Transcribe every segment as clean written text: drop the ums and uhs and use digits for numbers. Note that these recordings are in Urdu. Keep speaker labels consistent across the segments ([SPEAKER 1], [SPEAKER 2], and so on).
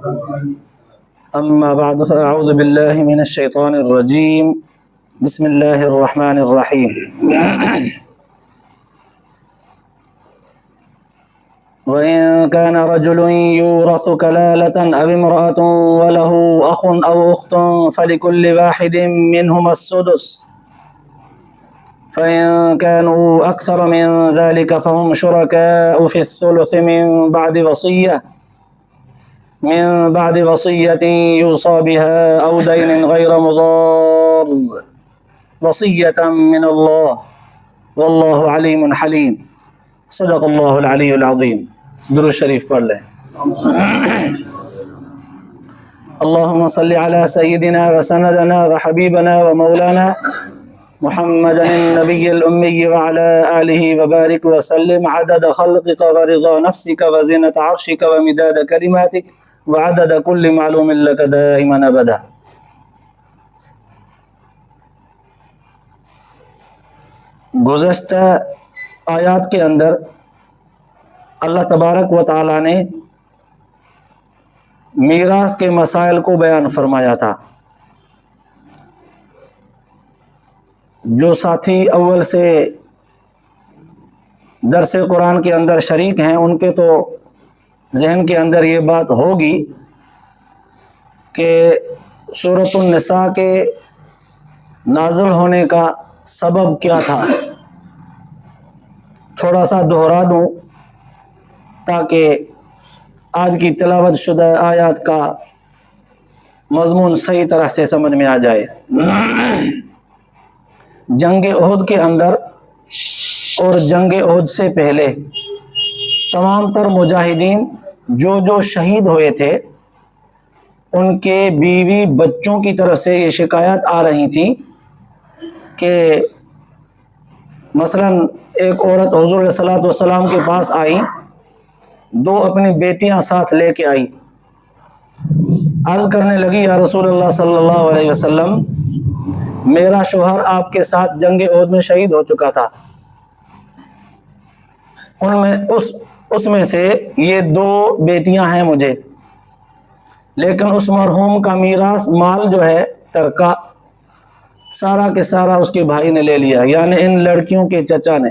[SPEAKER 1] أما بعد فأعوذ بالله من الشيطان الرجيم. بسم الله الرحمن الرحيم. وإن كان رجل يورث كلالة أو امرأة وله أخ أو أخت فلكل واحد منهما السدس، فإن كانوا أكثر من ذلك فهم شركاء في الثلث من بعد وصية يوصى بها أو دين غير مضار، وصية من الله والله عليم حليم. صدق اللہ العلی العظیم. درود شریف پڑھ لیں. اللهم صل على سيدنا وسندنا وحبيبنا ومولانا محمد النبي الأمي وعلى آله وبارك وسلم عدد خلقك ورضا نفسك وزنة عرشك ومداد كلماتك وعدد كل معلوم لك دائما أبدا. گزشتہ آیات کے اندر اللہ تبارک و تعالی نے میراث کے مسائل کو بیان فرمایا تھا. جو ساتھی اول سے درس قرآن کے اندر شریک ہیں ان کے تو ذہن کے اندر یہ بات ہوگی کہ سورۃ النساء کے نازل ہونے کا سبب کیا تھا. تھوڑا سا دہرا دوں تاکہ آج کی تلاوت شدہ آیات کا مضمون صحیح طرح سے سمجھ میں آ جائے. جنگ احد کے اندر اور جنگ احد سے پہلے تمام تر مجاہدین جو شہید ہوئے تھے ان کے بیوی بچوں کی طرف سے یہ شکایت آ رہی تھی کہ مثلا ایک عورت حضور علیہ الصلوۃ والسلام کے پاس آئی، دو اپنی بیٹیاں ساتھ لے کے آئی، عرض کرنے لگی یا رسول اللہ صلی اللہ علیہ وسلم میرا شوہر آپ کے ساتھ جنگ احد میں شہید ہو چکا تھا، اس میں سے یہ دو بیٹیاں ہیں مجھے، لیکن اس مرحوم کا میراث مال جو ہے ترکہ سارا کے سارا اس کے بھائی نے لے لیا، یعنی ان لڑکیوں کے چچا نے.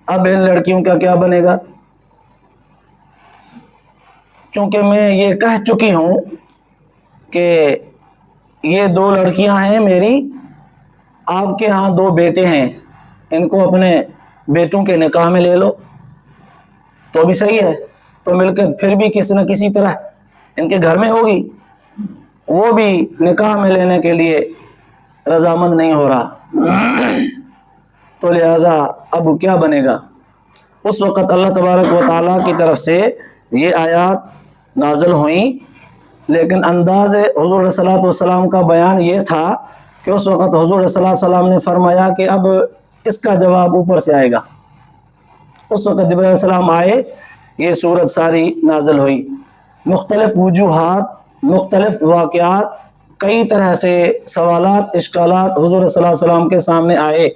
[SPEAKER 1] اب ان لڑکیوں کا کیا بنے گا؟ چونکہ میں یہ کہہ چکی ہوں کہ یہ دو لڑکیاں ہیں میری، آپ کے ہاں دو بیٹے ہیں، ان کو اپنے بیٹوں کے نکاح میں لے لو تو بھی صحیح ہے. تو مل کر پھر بھی کسی نہ کسی طرح ان کے گھر میں ہوگی، وہ بھی نکاح میں لینے کے لیے رضامند نہیں ہو رہا، تو لہذا اب کیا بنے گا؟ اس وقت اللہ تبارک و تعالیٰ کی طرف سے یہ آیات نازل ہوئیں، لیکن انداز حضور علیہ الصلوۃ والسلام کا بیان یہ تھا کہ اس وقت حضور علیہ الصلوۃ والسلام نے فرمایا کہ اب اس کا جواب اوپر سے آئے گا. اس وقت جبرائیل علیہ السلام آئے، یہ صورت ساری نازل ہوئی. مختلف وجوہات، مختلف واقعات، کئی طرح سے سوالات، اشکالات حضور صلی اللہ علیہ وسلم کے سامنے آئے.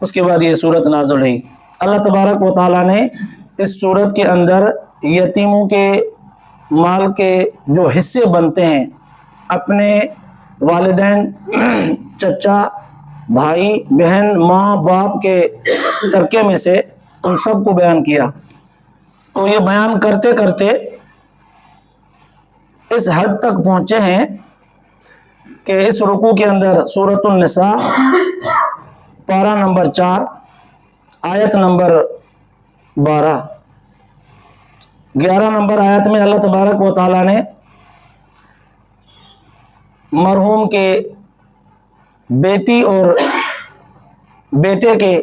[SPEAKER 1] اس کے بعد یہ صورت نازل ہوئی. اللہ تبارک و تعالیٰ نے اس صورت کے اندر یتیموں کے مال کے جو حصے بنتے ہیں اپنے والدین، چچا، بھائی، بہن، ماں، باپ کے ترکے میں سے ان سب کو بیان کیا. تو یہ بیان کرتے کرتے اس حد تک پہنچے ہیں کہ اس رکوع کے اندر سورۃ النساء پارہ نمبر 4 آیت نمبر 12، 11 نمبر آیت میں اللہ تبارک و تعالیٰ نے مرحوم کے بیٹی اور بیٹے کے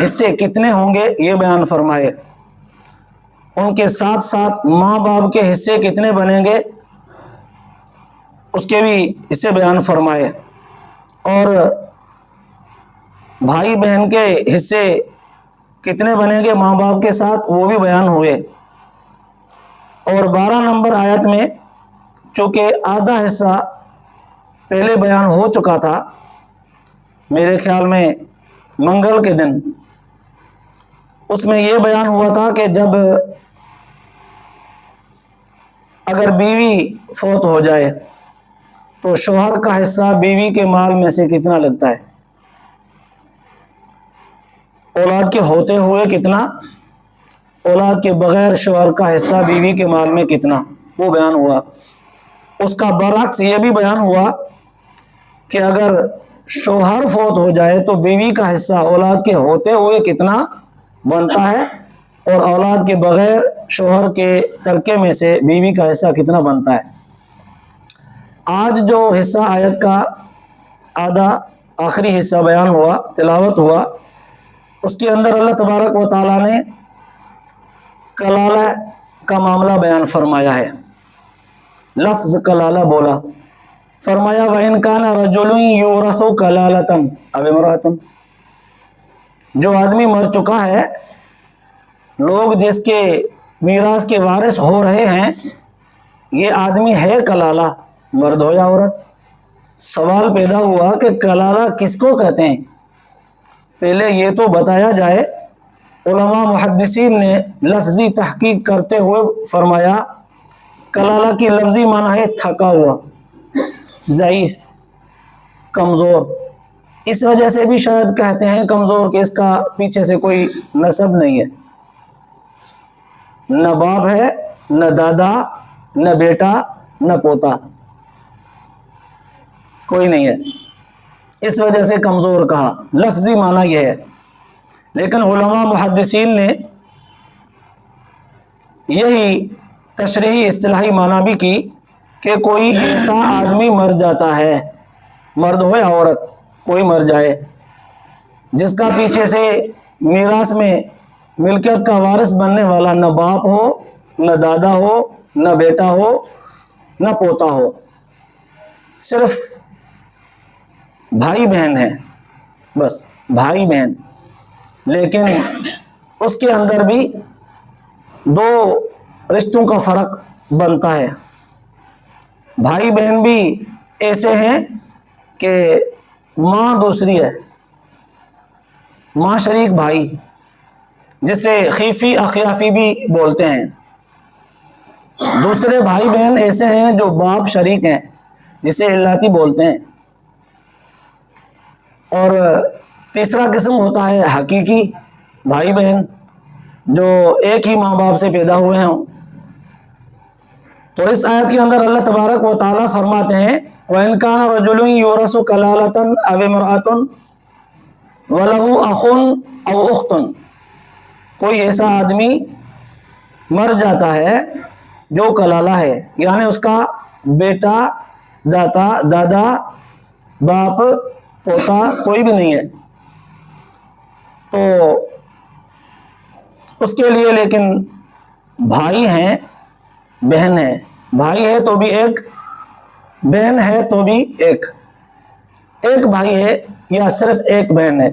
[SPEAKER 1] حصے کتنے ہوں گے یہ بیان فرمائے. ان کے ساتھ ساتھ ماں باپ کے حصے کتنے بنیں گے اس کے بھی حصے بیان فرمائے، اور بھائی بہن کے حصے کتنے بنیں گے ماں باپ کے ساتھ وہ بھی بیان ہوئے. اور 12 نمبر آیت میں چونکہ آدھا حصہ پہلے بیان ہو چکا تھا، میرے خیال میں منگل کے دن، اس میں یہ بیان ہوا تھا کہ جب اگر بیوی فوت ہو جائے تو شوہر کا حصہ بیوی کے مال میں سے کتنا لگتا ہے؟ اولاد کے ہوتے ہوئے کتنا، اولاد کے بغیر شوہر کا حصہ بیوی کے مال میں کتنا، وہ بیان ہوا۔ اس کا برعکس یہ بھی بیان ہوا کہ اگر شوہر فوت ہو جائے تو بیوی کا حصہ اولاد کے ہوتے ہوئے کتنا بنتا ہے، اور اولاد کے بغیر شوہر کے ترکے میں سے بیوی کا حصہ کتنا بنتا ہے۔ آج جو حصہ آیت کا آدھا آخری حصہ بیان ہوا، تلاوت ہوا، اس کے اندر اللہ تبارک و تعالیٰ نے کلالہ کا معاملہ بیان فرمایا ہے۔ لفظ کلالہ بولا، فرمایا وَإِنْ كَانَ رَجُلٌ يُورَثُ كَلَالَةً أَوْ امْرَأَةٌ، جو آدمی مر چکا ہے، لوگ جس کے میراث کے وارث ہو رہے ہیں، یہ آدمی ہے کلالہ، مرد ہو یا عورت۔ سوال پیدا ہوا کہ کلالہ کس کو کہتے ہیں؟ پہلے یہ تو بتایا جائے۔ علماء محدثین نے لفظی تحقیق کرتے ہوئے فرمایا کلالہ کی لفظی معنی ہے تھکا ہوا، ضعیف، کمزور۔ اس وجہ سے بھی شاید کہتے ہیں کمزور کہ اس کا پیچھے سے کوئی نسب نہیں ہے، نہ باپ ہے، نہ دادا، نہ بیٹا، نہ پوتا، کوئی نہیں ہے، اس وجہ سے کمزور کہا۔ لفظی معنی یہ ہے، لیکن علماء محدثین نے یہی تشریحی اصطلاحی معنی بھی کی کہ کوئی ایسا آدمی مر جاتا ہے، مرد ہو یا عورت، کوئی مر جائے جس کا پیچھے سے میراث میں ملکیت کا وارث بننے والا نہ باپ ہو، نہ دادا ہو، نہ بیٹا ہو، نہ پوتا ہو، صرف بھائی بہن ہے، بس بھائی بہن۔ لیکن اس کے اندر بھی دو رشتوں کا فرق بنتا ہے۔ بھائی بہن بھی ایسے ہیں کہ ماں دوسری ہے، ماں شریک بھائی، جسے خیفی اخیافی بھی بولتے ہیں۔ دوسرے بھائی بہن ایسے ہیں جو باپ شریک ہیں، جسے علاتی بولتے ہیں۔ اور تیسرا قسم ہوتا ہے حقیقی بھائی بہن، جو ایک ہی ماں باپ سے پیدا ہوئے ہوں۔ تو اس آیت کے اندر اللہ تبارک و تعالیٰ فرماتے ہیں وَإِنْ كَانَ رَجُلٌ يُورَثُ كَلَالَةً أَوْ امْرَأَةٌ وَلَهُ أَخٌ أَوْ أُخْتٌ، کوئی ایسا آدمی مر جاتا ہے جو کلالہ ہے، یعنی اس کا بیٹا، دادا، باپ، پوتا کوئی بھی نہیں ہے، تو اس کے لیے لیکن بھائی ہیں، بہن ہے، بھائی ہے تو بھی ایک، بہن ہے تو بھی ایک بھائی ہے یا صرف ایک بہن ہے،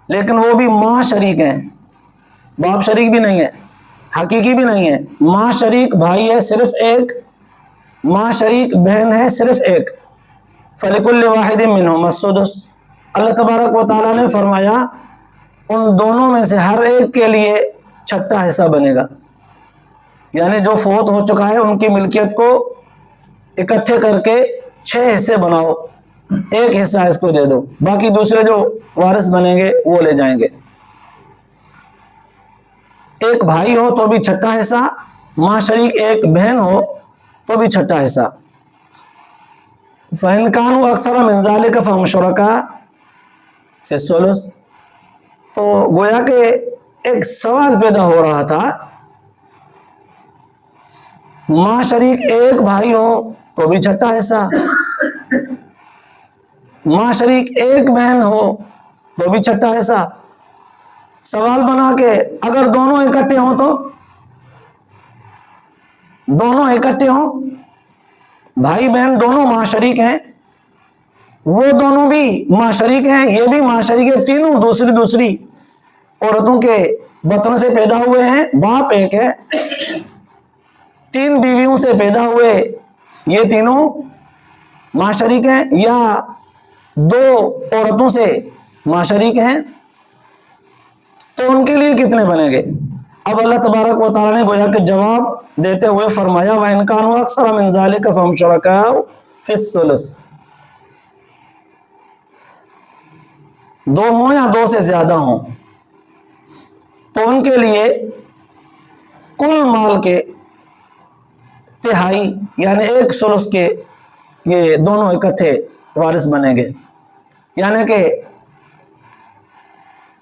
[SPEAKER 1] لیکن وہ بھی ماں شریک ہیں، باپ شریک بھی نہیں ہے، حقیقی بھی نہیں ہے، ماں شریک بھائی ہے صرف ایک، ماں شریک بہن ہے صرف ایک۔ فَلِكُلِّ وَاحِدٍ مِّنْهُمَا السُّدُسُ، اللہ تبارک و تعالیٰ نے فرمایا ان دونوں میں سے ہر ایک کے لیے چھٹا حصہ بنے گا، یعنی جو فوت ہو چکا ہے ان کی ملکیت کو اکٹھے کر کے 6 حصے بناؤ، ایک حصہ اس کو دے دو، باقی دوسرے جو وارث بنیں گے وہ لے جائیں گے۔ ایک بھائی ہو تو بھی چھٹا حصہ، ماں شریک ایک بہن ہو تو بھی چھٹا حصہ۔ فَإِنْ كَانُوا أَكْثَرَ مِنْ ذَلِكَ فَهُمْ شُرَكَاءُ فِي الثُّلُثِ، تو گویا کہ ایک سوال پیدا ہو رہا تھا، ماں شریک ایک بھائی ہو تو بھی چھٹا حصہ، ماں شریک ایک بہن ہو تو بھی چھٹا حصہ۔ سوال بنا کہ اگر دونوں اکٹھے ہوں تو، دونوں اکٹھے ہوں، بھائی بہن دونوں ماں شریک ہیں، وہ دونوں بھی ماں شریک ہیں، یہ بھی ماں شریک ہے، تینوں دوسری عورتوں کے بطن سے پیدا ہوئے ہیں، باپ ایک ہے، 3 بیویوں سے پیدا ہوئے یہ تینوں ماں شریک ہیں، یا 2 عورتوں سے ماں شریک ہیں، تو ان کے لیے کتنے بنیں گے؟ اب اللہ تبارک و تعالیٰ نے گویا کہ جواب دیتے ہوئے فرمایا وَإِنْ كَانُوا أَكْثَرَ مِنْ ذَلِكَ فَهُمْ شُرَكَاءُ فِي الثُّلُثِ، دو ہوں یا دو سے زیادہ ہوں تو ان کے لیے کل مال کے تہائی یعنی ایک ثلث کے یہ دونوں اکٹھے وارث بنیں گے، یعنی کہ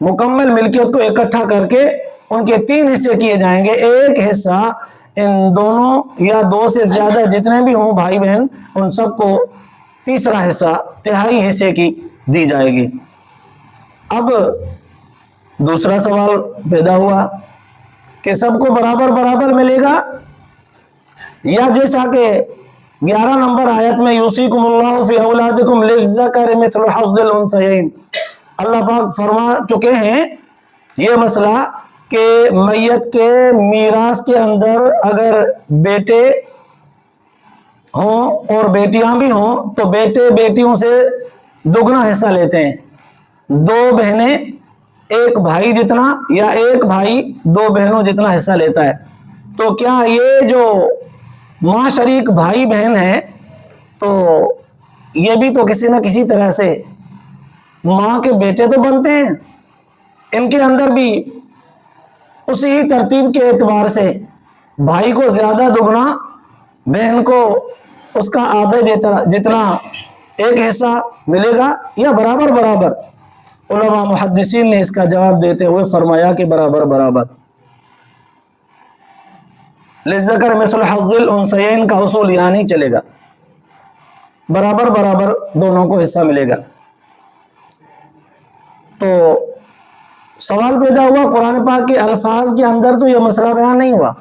[SPEAKER 1] مکمل ملکیت کو اکٹھا کر کے ان کے 3 حصے کیے جائیں گے، ایک حصہ ان دونوں یا دو سے زیادہ جتنے بھی ہوں بھائی بہن ان سب کو تیسرا حصہ تہائی حصے کی دی جائے گی۔ اب دوسرا سوال پیدا ہوا کہ سب کو برابر برابر ملے گا، یا جیسا کہ 11 نمبر آیت میں یوصیکم اللہ فی اولادکم للذکر مثل حظ الانثیین، اللہ پاک فرما چکے ہیں یہ مسئلہ کہ میت کے میراث کے اندر اگر بیٹے ہوں اور بیٹیاں بھی ہوں تو بیٹے بیٹیوں سے دگنا حصہ لیتے ہیں، 2 بہنیں ایک بھائی جتنا یا ایک بھائی 2 بہنوں جتنا حصہ لیتا ہے۔ تو کیا یہ جو ماں شریک بھائی بہن ہیں تو یہ بھی تو کسی نہ کسی طرح سے ماں کے بیٹے تو بنتے ہیں، ان کے اندر بھی اسی ہی ترتیب کے اعتبار سے بھائی کو زیادہ دگنا، بہن کو اس کا آدھا جتنا ایک حصہ ملے گا، یا برابر برابر؟ علماء محدثین نے اس کا جواب دیتے ہوئے فرمایا کہ برابر برابر۔ للذکر مثل حظ الانثیین کا اصول یہاں نہیں چلے گا، برابر برابر دونوں کو حصہ ملے گا۔ تو سوال پیدا ہوا قرآن پاک کے الفاظ کے اندر تو یہ مسئلہ بیان نہیں ہوا،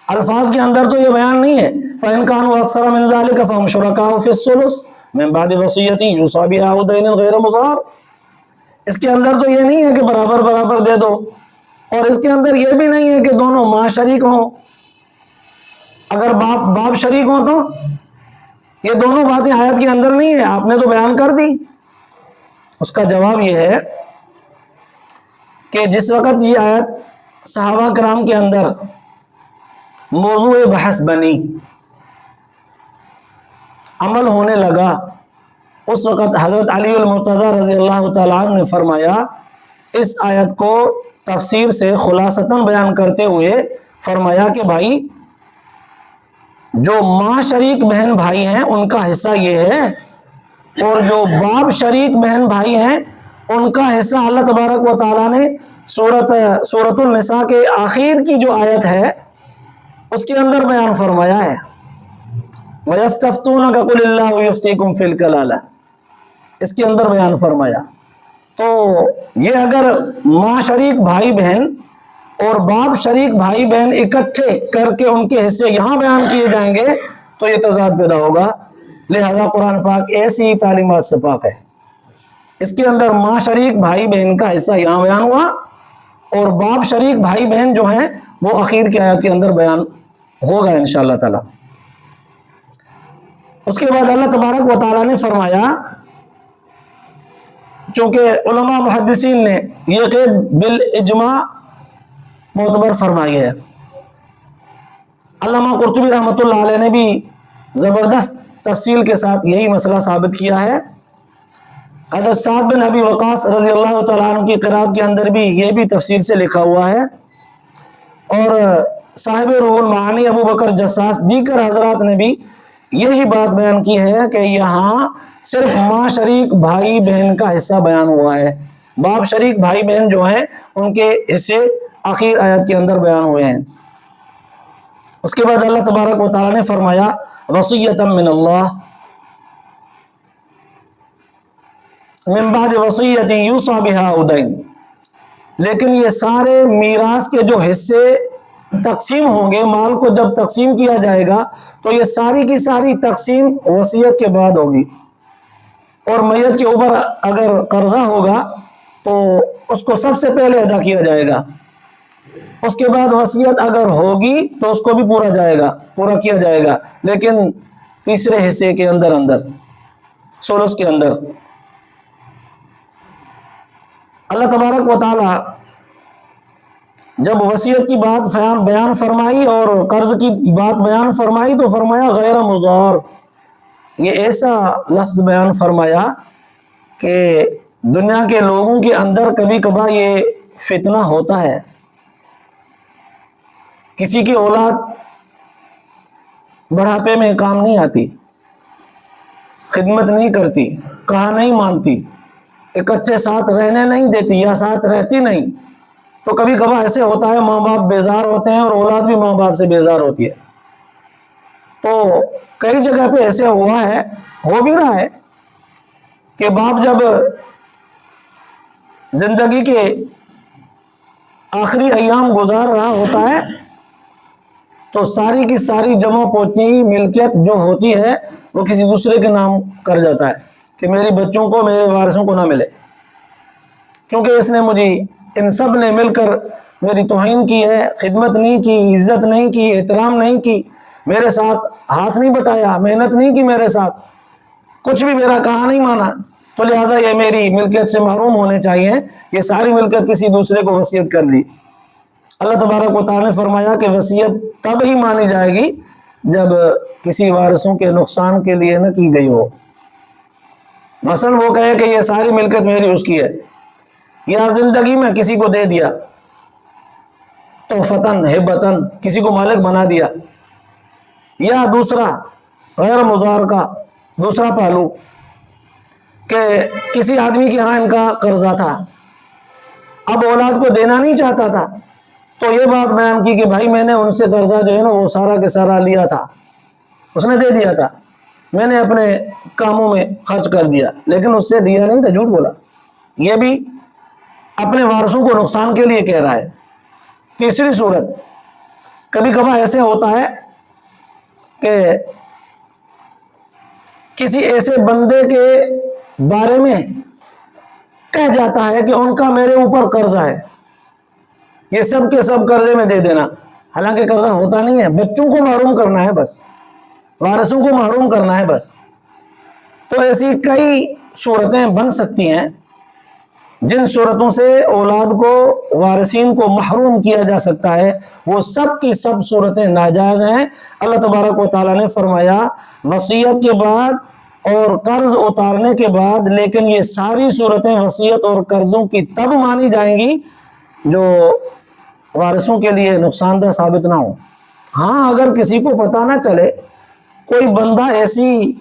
[SPEAKER 1] الفاظ کے اندر تو یہ بیان نہیں ہے فَإِنْ كَانُوا أَكْثَرَ مِنْ ذَلِكَ فَهُمْ شُرَكَاءُ فِي الثُّلُثِ مِنْ بَعْدِ وَصِيَّةٍ يُوصَىٰ بِهَا أَوْ دَيْنٍ غَيْرَ مُضَارٍ، اس کے اندر تو یہ نہیں ہے کہ برابر برابر دے دو، اور اس کے اندر یہ بھی نہیں ہے کہ دونوں ماں شریک ہوں، اگر باپ شریک ہوں تو یہ دونوں باتیں آیت کے اندر نہیں ہے، آپ نے تو بیان کر دی۔ اس کا جواب یہ ہے کہ جس وقت یہ آیت صحابہ کرام کے اندر موضوع بحث بنی، عمل ہونے لگا، اس وقت حضرت علی المرتضی رضی اللہ تعالیٰ عنہ نے فرمایا، اس آیت کو تفسیر سے خلاصتاً بیان کرتے ہوئے فرمایا کہ بھائی جو ماں شریک بہن بھائی ہیں ان کا حصہ یہ ہے، اور جو باپ شریک بہن بھائی ہیں ان کا حصہ اللہ تبارک و تعالیٰ نے سورۃ النساء کے آخر کی جو آیت ہے اس کے اندر بیان فرمایا ہے، وَيَسْتَفْتُونَكَ قُلِ اللَّهُ يُفْتِيكُمْ فِي الْكَلَالَةِ، اس کے اندر بیان فرمایا۔ تو یہ اگر ماں شریک بھائی بہن اور باپ شریک بھائی بہن اکٹھے کر کے ان کے حصے یہاں بیان کیے جائیں گے تو یہ تضاد پیدا ہوگا، لہذا قرآن پاک ایسی ہی تعلیمات سے پاک ہے۔ اس کے اندر ماں شریک بھائی بہن کا حصہ یہاں بیان ہوا، اور باپ شریک بھائی بہن جو ہیں وہ اخیر کی آیت کے اندر بیان ہوگا انشاءاللہ تعالی۔ اس کے بعد اللہ تبارک و تعالیٰ نے فرمایا، چونکہ علماء محدثین نے یہ قید بالاجماع معتبر فرمائی ہے، علامہ قرطبی رحمۃ اللہ علیہ نے بھی زبردست تفصیل کے ساتھ یہی مسئلہ ثابت کیا ہے، حضرت سعد بن ابی وقاص رضی اللہ تعالیٰ عنہ کی قرات کے اندر بھی یہ بھی تفصیل سے لکھا ہوا ہے، اور صاحب روح المعانی ابو بکر جساس دیگر حضرات نے بھی یہی بات بیان کی ہے کہ یہاں صرف ماں شریک بھائی بہن کا حصہ بیان ہوا ہے، باپ شریک بھائی بہن جو ہیں ان کے حصے آخر آیت کے اندر بیان ہوئے ہیں۔ اس کے بعد اللہ تبارک و تعالیٰ نے فرمایا وصیۃ من اللہ من بعد وصیۃ یوصی بہا او دین، لیکن یہ سارے میراث کے جو حصے تقسیم ہوں گے، مال کو جب تقسیم کیا جائے گا تو یہ ساری کی ساری تقسیم وصیت کے بعد ہوگی، اور میت کے اوپر اگر قرضہ ہوگا تو اس کو سب سے پہلے ادا کیا جائے گا، اس کے بعد وصیت اگر ہوگی تو اس کو بھی پورا کیا جائے گا، لیکن تیسرے حصے کے اندر ثلث کے اندر اللہ تبارک و تعالی جب وصیت کی بات بیان فرمائی اور قرض کی بات بیان فرمائی تو فرمایا غیر مضار، یہ ایسا لفظ بیان فرمایا کہ دنیا کے لوگوں کے اندر کبھی کبھار یہ فتنہ ہوتا ہے، کسی کی اولاد بڑھاپے میں کام نہیں آتی، خدمت نہیں کرتی، کہا نہیں مانتی، اکٹھے ساتھ رہنے نہیں دیتی یا ساتھ رہتی نہیں، تو کبھی کبھار ایسے ہوتا ہے ماں باپ بیزار ہوتے ہیں اور اولاد بھی ماں باپ سے بیزار ہوتی ہے۔ تو کئی جگہ پہ ایسے ہوا ہے، ہو بھی رہا ہے کہ باپ جب زندگی کے آخری ایام گزار رہا ہوتا ہے تو ساری کی ساری جمع پوچھی ملکیت جو ہوتی ہے وہ کسی دوسرے کے نام کر جاتا ہے کہ میری بچوں کو، میرے وارثوں کو نہ ملے، کیونکہ اس نے مجھے، ان سب نے مل کر میری توہین کی ہے، خدمت نہیں کی، عزت نہیں کی، احترام نہیں کی، میرے ساتھ ہاتھ نہیں بٹایا، محنت نہیں کی، میرے ساتھ کچھ بھی میرا کہا نہیں مانا، تو لہٰذا یہ میری ملکیت سے محروم ہونے چاہیے۔ یہ ساری ملکیت کسی دوسرے کو وصیت کر دی۔ اللہ تبارک و تعالیٰ نے فرمایا کہ وصیت تب ہی مانی جائے گی جب کسی وارثوں کے نقصان کے لیے نہ کی گئی ہو۔ مثلا وہ کہے کہ یہ ساری ملکیت میری، اس کی ہے، یا زندگی میں کسی کو دے دیا توفتاً ہبتاً، کسی کو مالک بنا دیا، یا دوسرا غیر مضار کا دوسرا پہلو کہ کسی آدمی کے ہاں ان کا قرضہ تھا، اب اولاد کو دینا نہیں چاہتا تھا، تو یہ بات بیان کی کہ بھائی میں نے ان سے قرضہ جو ہے نا وہ سارا کے سارا لیا تھا، اس نے دے دیا تھا، میں نے اپنے کاموں میں خرچ کر دیا، لیکن اس سے دیا نہیں تھا، جھوٹ بولا۔ یہ بھی اپنے وارثوں کو نقصان کے لیے کہہ رہا ہے۔ تیسری صورت، کبھی کبھار ایسے ہوتا ہے کہ کسی ایسے بندے کے بارے میں کہہ جاتا ہے کہ ان کا میرے اوپر قرضہ ہے، یہ سب کے سب قرضے میں دے دینا، حالانکہ قرضہ ہوتا نہیں ہے، بچوں کو محروم کرنا ہے بس، وارثوں کو محروم کرنا ہے بس۔ تو ایسی کئی صورتیں بن سکتی ہیں جن صورتوں سے اولاد کو، وارثین کو محروم کیا جا سکتا ہے، وہ سب کی سب صورتیں ناجائز ہیں۔ اللہ تبارک و تعالیٰ نے فرمایا وصیت کے بعد اور قرض اتارنے کے بعد، لیکن یہ ساری صورتیں وصیت اور قرضوں کی تب مانی جائیں گی جو وارثوں کے لیے نقصان دہ ثابت نہ ہو۔ ہاں، اگر کسی کو پتہ نہ چلے، کوئی بندہ ایسی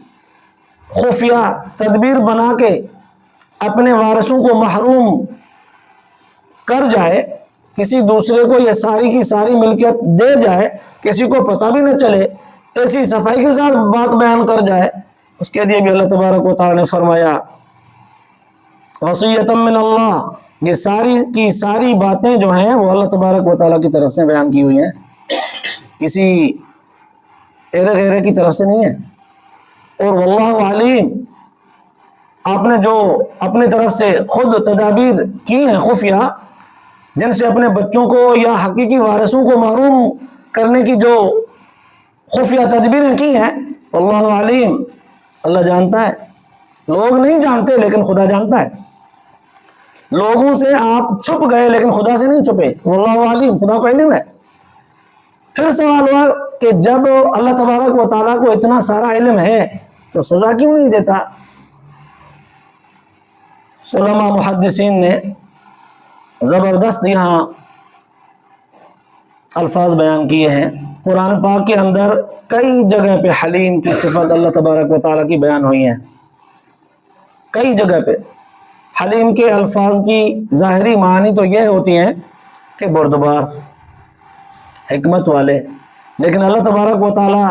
[SPEAKER 1] خفیہ تدبیر بنا کے اپنے وارثوں کو محروم کر جائے، کسی دوسرے کو یہ ساری کی ساری ملکیت دے جائے، کسی کو پتہ بھی نہ چلے، ایسی صفائی کے ساتھ بات بیان کر جائے، اس کے لیے بھی اللہ تبارک و تعالیٰ نے فرمایا وصیۃ من اللہ، یہ ساری کی ساری باتیں جو ہیں وہ اللہ تبارک و تعالیٰ کی طرف سے بیان کی ہوئی ہیں، کسی ایرے غیرے کی طرف سے نہیں ہے۔ اور واللہ علیم، آپ نے جو اپنی طرف سے خود تدابیر کی ہیں خفیہ، جن سے اپنے بچوں کو یا حقیقی وارثوں کو محروم کرنے کی جو خفیہ تدبیریں کی ہیں، واللہ علیم، اللہ جانتا ہے، لوگ نہیں جانتے لیکن خدا جانتا ہے۔ لوگوں سے آپ چھپ گئے لیکن خدا سے نہیں چھپے، واللہ علیم، خدا کو علم ہے۔ پھر سوال ہوا کہ جب اللہ تبارک و تعالیٰ کو اتنا سارا علم ہے تو سزا کیوں نہیں دیتا؟ علماء محدثین نے زبردست یہاں الفاظ بیان کیے ہیں۔ قرآن پاک کے اندر کئی جگہ پہ حلیم کی صفت اللہ تبارک و تعالیٰ کی بیان ہوئی ہیں، کئی جگہ پہ۔ حلیم کے الفاظ کی ظاہری معنی تو یہ ہوتی ہیں کہ بردبار، حکمت والے، لیکن اللہ تبارک و تعالیٰ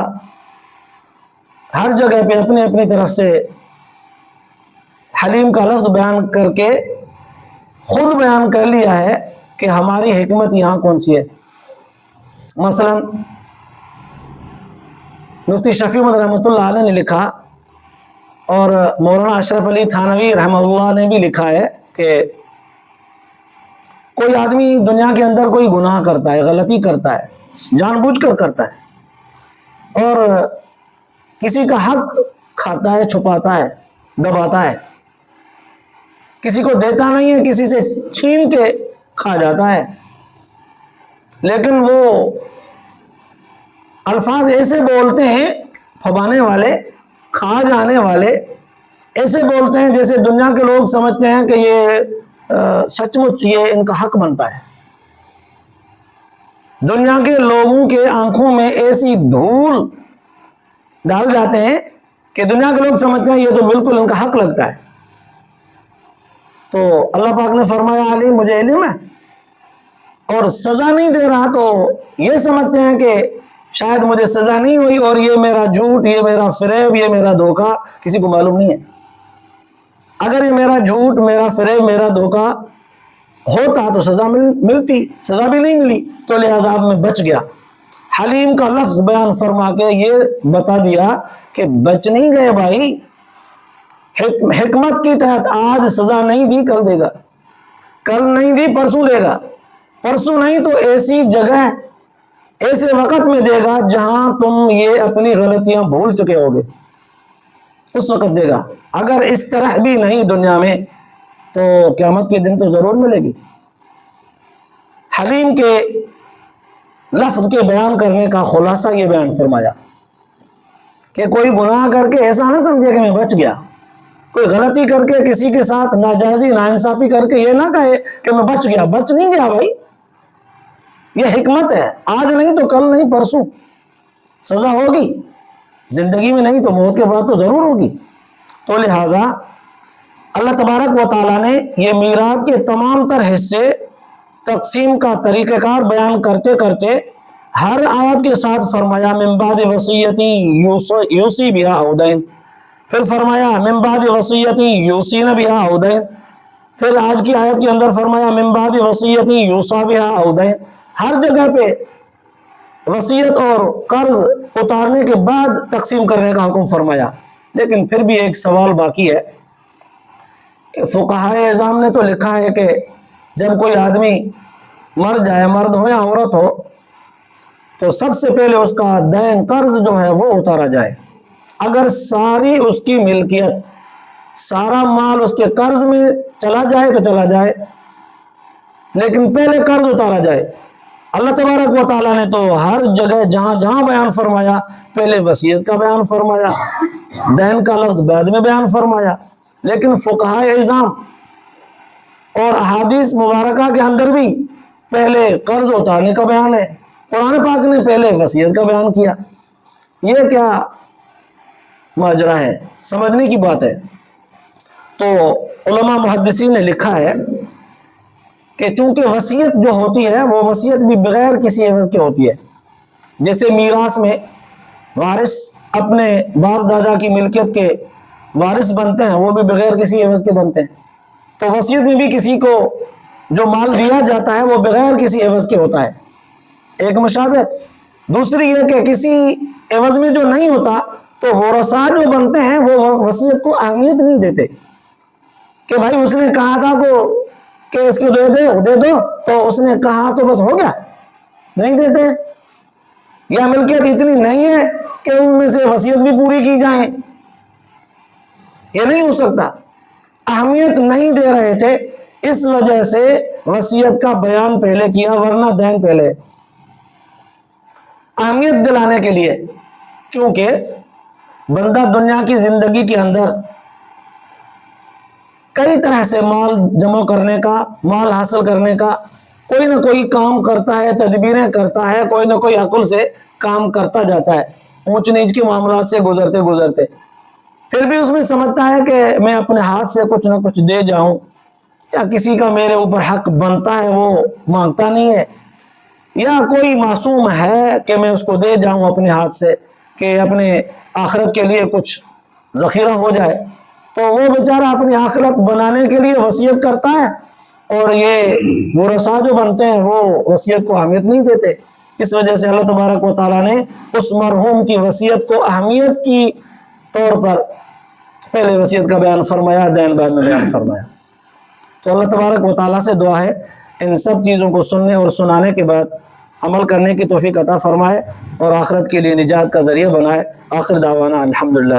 [SPEAKER 1] ہر جگہ پہ اپنی اپنی طرف سے حلیم کا لفظ بیان کر کے خود بیان کر لیا ہے کہ ہماری حکمت یہاں کون سی ہے۔ مثلا مفتی شفیع احمد رحمۃ اللہ علیہ نے لکھا، اور مولانا اشرف علی تھانوی رحمہ اللہ نے بھی لکھا ہے کہ کوئی آدمی دنیا کے اندر کوئی گناہ کرتا ہے، غلطی کرتا ہے، جان بوجھ کر کرتا ہے، اور کسی کا حق کھاتا ہے، چھپاتا ہے، دباتا ہے، کسی کو دیتا نہیں ہے، کسی سے چھین کے کھا جاتا ہے، لیکن وہ الفاظ ایسے بولتے ہیں، پھبانے والے، کھا جانے والے، ایسے بولتے ہیں جیسے دنیا کے لوگ سمجھتے ہیں کہ یہ سچ مچ یہ ان کا حق بنتا ہے۔ دنیا کے لوگوں کے آنکھوں میں ایسی دھول ڈال جاتے ہیں کہ دنیا کے لوگ سمجھتے ہیں یہ تو بالکل ان کا حق لگتا ہے۔ تو اللہ پاک نے فرمایا علیم، مجھے علم ہے اور سزا نہیں دے رہا، تو یہ سمجھتے ہیں کہ شاید مجھے سزا نہیں ہوئی اور یہ میرا جھوٹ، یہ میرا فریب، یہ میرا دھوکہ کسی کو معلوم نہیں ہے۔ اگر یہ میرا جھوٹ، میرا فریب، میرا دھوکہ ہوتا تو سزا ملتی، سزا بھی نہیں ملی، تو لہذا میں بچ گیا۔ حلیم کا لفظ بیان فرما کے یہ بتا دیا کہ بچ نہیں گئے بھائی، حکمت کے تحت آج سزا نہیں دی کل دے گا، کل نہیں دی پرسوں دے گا، پرسوں نہیں تو ایسی جگہ، ایسے وقت میں دے گا جہاں تم یہ اپنی غلطیاں بھول چکے ہوگے، اس وقت دے گا۔ اگر اس طرح بھی نہیں دنیا میں تو قیامت کے دن تو ضرور ملے گی۔ حلیم کے لفظ کے بیان کرنے کا خلاصہ یہ بیان فرمایا کہ کوئی گناہ کر کے ایسا نہ سمجھے کہ میں بچ گیا، کوئی غلطی کر کے کسی کے ساتھ ناجائزی ناانصافی کر کے یہ نہ کہے کہ میں بچ گیا، بچ نہیں گیا بھائی، یہ حکمت ہے، آج نہیں تو کل نہیں پرسوں سزا ہوگی، زندگی میں نہیں تو موت کے بعد تو ضرور ہوگی۔ تو لہٰذا اللہ تبارک و تعالیٰ نے یہ میراث کے تمام تر حصے تقسیم کا طریقہ کار بیان کرتے کرتے ہر آیت کے ساتھ فرمایا من بعد وصیتی یوصی بہا او دین، پھر فرمایا من بعد وصیتی یوصین بہا او دین، پھر آج کی آیت کے اندر فرمایا من بعد وصیتی یوصی بہا او دین۔ ہر جگہ پہ وصیت اور قرض اتارنے کے بعد تقسیم کرنے کا حکم فرمایا۔ لیکن پھر بھی ایک سوال باقی ہے کہ فقہائے اعظام نے تو لکھا ہے کہ جب کوئی آدمی مر جائے، مرد ہو یا عورت ہو، تو سب سے پہلے اس کا دین، قرض جو ہے وہ اتارا جائے۔ اگر ساری اس کی ملکیت، سارا مال اس کے قرض میں چلا جائے تو چلا جائے، لیکن پہلے قرض اتارا جائے۔ اللہ تبارک و تعالیٰ نے تو ہر جگہ جہاں جہاں بیان فرمایا پہلے وصیت کا بیان فرمایا، دین کا لفظ بعد میں بیان فرمایا، لیکن فقہائے اعظام اور احادیث مبارکہ کے اندر بھی پہلے قرض اتارنے کا بیان ہے، قرآن پاک نے پہلے وصیت کا بیان کیا۔ یہ کیا ماجرا ہے، سمجھنے کی بات ہے۔ تو علماء محدثین نے لکھا ہے کہ چونکہ وصیت جو ہوتی ہے وہ وصیت بھی بغیر کسی عوض کے ہوتی ہے، جیسے میراث میں وارث اپنے باپ دادا کی ملکیت کے وارث بنتے ہیں، وہ بھی بغیر کسی عوض کے بنتے ہیں، تو وصیت میں بھی کسی کو جو مال دیا جاتا ہے وہ بغیر کسی عوض کے ہوتا ہے، ایک مشابہت۔ دوسری یہ کہ کسی عوض میں جو نہیں ہوتا تو ورثاء جو بنتے ہیں وہ وصیت کو اہمیت نہیں دیتے کہ بھائی اس نے کہا تھا کہ اس کو دے دو تو اس نے کہا تو بس ہو گیا، نہیں دیتے، یا ملکیت اتنی نہیں ہے کہ ان میں سے وصیت بھی پوری کی جائے، یہ نہیں ہو سکتا، اہمیت نہیں دے رہے تھے، اس وجہ سے وصیت کا بیان پہلے کیا، ورنہ دین پہلے، اہمیت دلانے کے لیے، کیونکہ بندہ دنیا کی زندگی کے اندر کئی طرح سے مال جمع کرنے کا، مال حاصل کرنے کا کوئی نہ کوئی کام کرتا ہے، تدبیریں کرتا ہے، کوئی نہ کوئی عقل سے کام کرتا جاتا ہے، اونچ نیچ کے معاملات سے گزرتے گزرتے پھر بھی اس میں سمجھتا ہے کہ میں اپنے ہاتھ سے کچھ نہ کچھ دے جاؤں، یا کسی کا میرے اوپر حق بنتا ہے وہ مانگتا نہیں ہے، یا کوئی معصوم ہے کہ میں اس کو دے جاؤں اپنے ہاتھ سے کہ اپنے آخرت کے لیے کچھ ذخیرہ ہو جائے، تو وہ بیچارہ اپنی آخرت بنانے کے لیے وصیت کرتا ہے، اور یہ ورثاء جو بنتے ہیں وہ وصیت کو اہمیت نہیں دیتے۔ اس وجہ سے اللہ تبارک و تعالیٰ نے اس مرحوم کی وصیت کو اہمیت کی طور پر پہلے وصیت کا بیان فرمایا، دین بعد میں بیان فرمایا۔ تو اللہ تبارک و تعالیٰ سے دعا ہے ان سب چیزوں کو سننے اور سنانے کے بعد عمل کرنے کی توفیق عطا فرمائے اور آخرت کے لیے نجات کا ذریعہ بنائے۔ آخر دعوانا الحمدللہ۔